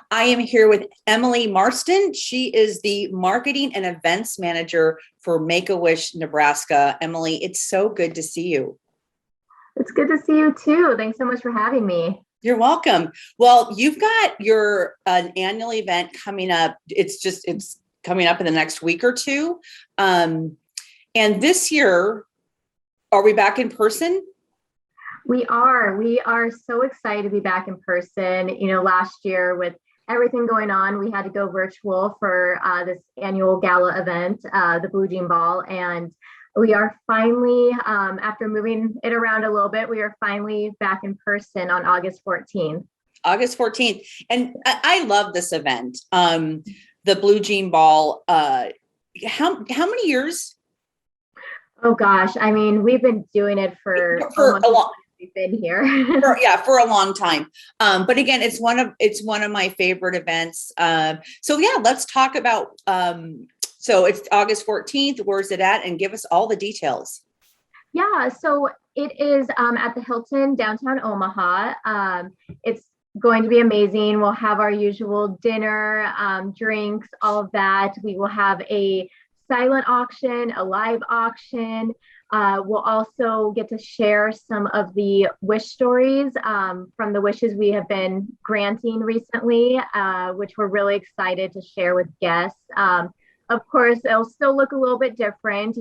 I am here with Emily Marston. She is the marketing and events manager for Make-A-Wish Nebraska. Emily, it's so good to see you. It's good to see you too. Thanks so much for having me. You're welcome. Well, you've got your an annual event coming up. It's coming up in the next week or two. And this year, are we back in person? We are. We are so excited to be back in person. Last year with everything going on, we had to go virtual for this annual gala event, the Blue Jean Ball. And we are finally, after moving it around a little bit, we are finally back in person on August 14th. August 14th. And I love this event, the Blue Jean Ball. How many years? Oh gosh, I mean, we've been doing it for a long. We've been here. for a long time. But again, it's one of my favorite events. So yeah, let's talk about. So it's August 14th. Where's it at? And give us all the details. Yeah, so it is at the Hilton downtown Omaha. It's going to be amazing. We'll have our usual dinner, drinks, all of that. We will have a silent auction, a live auction. We'll also get to share some of the wish stories from the wishes we have been granting recently, which we're really excited to share with guests. Of course, it'll still look a little bit different,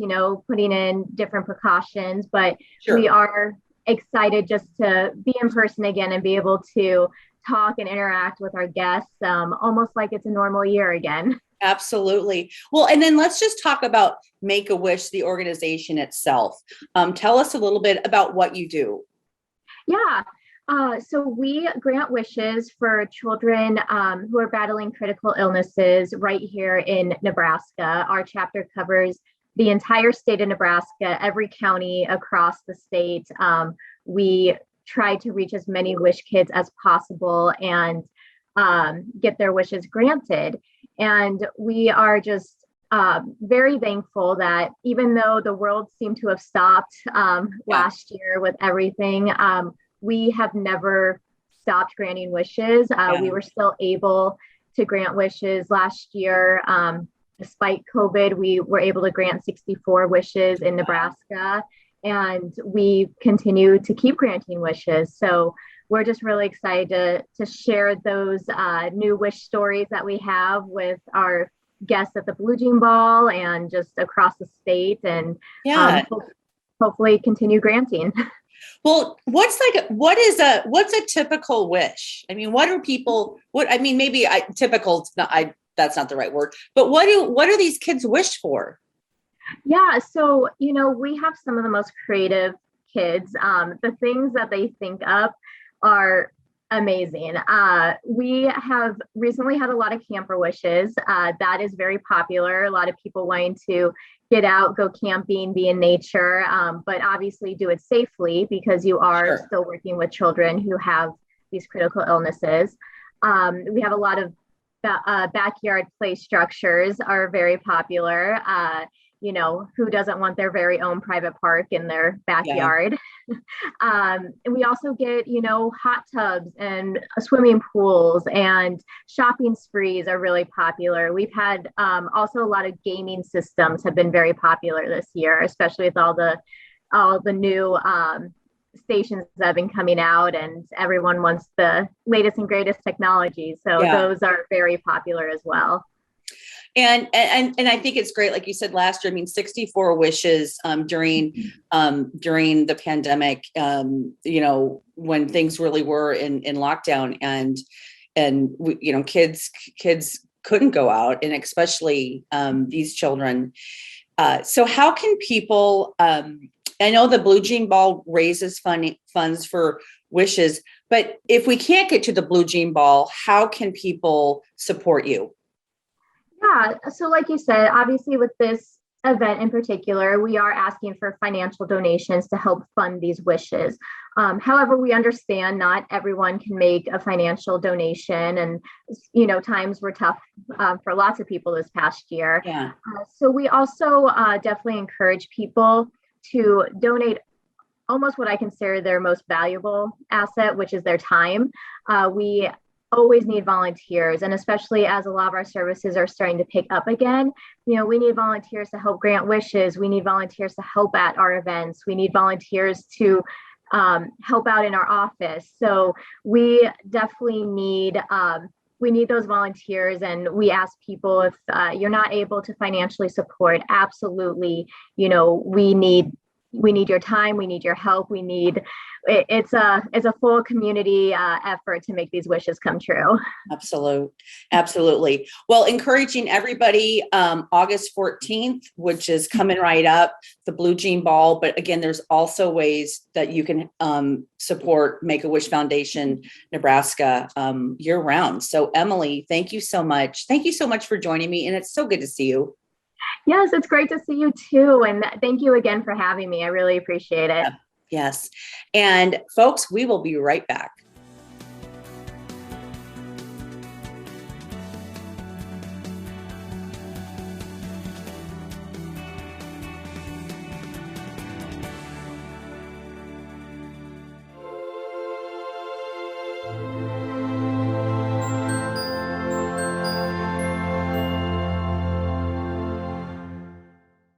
putting in different precautions, but Sure. We are excited just to be in person again and be able to talk and interact with our guests, almost like it's a normal year again. Absolutely. Well, and then let's just talk about Make-A-Wish, the organization itself. Tell us a little bit about what you do. Yeah. So we grant wishes for children who are battling critical illnesses right here in Nebraska. Our chapter covers the entire state of Nebraska, every county across the state. We try to reach as many wish kids as possible and get their wishes granted. And we are just very thankful that even though the world seemed to have stopped last year with everything, we have never stopped granting wishes. We were still able to grant wishes last year. Despite COVID, we were able to grant 64 wishes in Nebraska, and we continue to keep granting wishes. So we're just really excited to share those new wish stories that we have with our guests at the Blue Jean Ball and just across the state, and hopefully continue granting. Well, what's a typical wish? I mean, typical, that's not the right word, but what do these kids wish for? Yeah, so, we have some of the most creative kids. The things that they think up are amazing. We have recently had a lot of camper wishes. That is very popular. A lot of people wanting to get out, go camping, be in nature, but obviously do it safely because you are still working with children who have these critical illnesses. We have a lot of backyard play structures are very popular. Who doesn't want their very own private park in their backyard? And we also get, hot tubs and swimming pools, and shopping sprees are really popular. We've had also a lot of gaming systems have been very popular this year, especially with all the new stations that have been coming out, and everyone wants the latest and greatest technology. So those are very popular as well. And I think it's great, like you said last year. I mean, 64 wishes during the pandemic. When things really were in lockdown, and kids couldn't go out, and especially these children. So how can people? I know the Blue Jean Ball raises funds for wishes, but if we can't get to the Blue Jean Ball, how can people support you? Yeah, so like you said, obviously with this event in particular, we are asking for financial donations to help fund these wishes. However, we understand not everyone can make a financial donation, and times were tough for lots of people this past year. Yeah. So we also definitely encourage people to donate almost what I consider their most valuable asset, which is their time. We always need volunteers. And especially as a lot of our services are starting to pick up again, we need volunteers to help grant wishes. We need volunteers to help at our events. We need volunteers to help out in our office. So we definitely need those volunteers, and we ask people, if you're not able to financially support, absolutely, we need your time, we need your help, it's a full community effort to make these wishes come true. Absolutely. Well, encouraging everybody, August 14th, which is coming right up, the Blue Jean Ball. But again, there's also ways that you can support Make-A-Wish Foundation Nebraska year round. So Emily, thank you so much. Thank you so much for joining me. And it's so good to see you. Yes, it's great to see you too. And thank you again for having me. I really appreciate it. Yes. And folks, we will be right back.